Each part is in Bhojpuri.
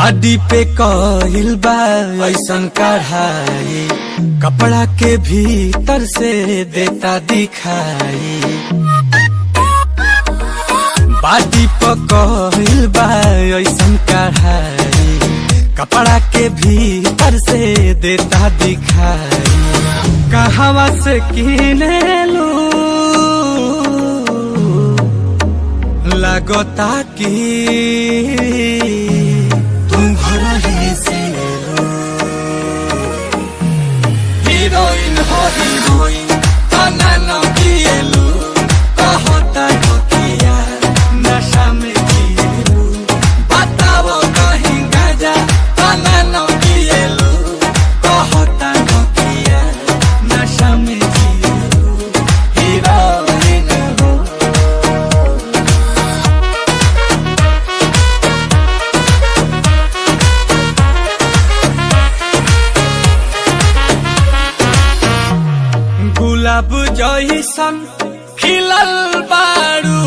बॉडी पे कइल बा ऐसन कढ़ाई, कपड़ा के भीतर से देता दिखाई। बॉडी पे कइल बा ऐसन कढ़ाई, कपड़ा के भीतर से देता दिखाई। कहवा से किने लू लगता कि तुम घर ही से हीरोइन हो हीरोइन तना न किएलू कहता ठकिया नशा में जिएलू। बताओ कहीं गाजा तना न किएलू कहता ठकिया नशा में जिएलू। हीरोइन हो गुलाब जइसन खिलल बारू,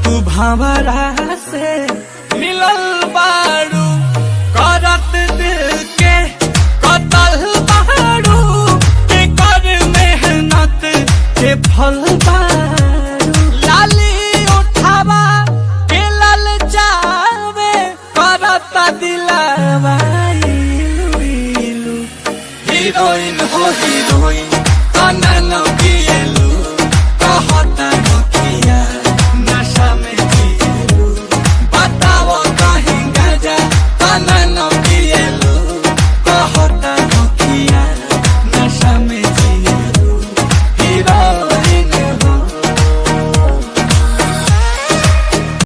तू भंवरा से मिलल बारू। करत दिल के कतल बारू, के कर मेहनत के फल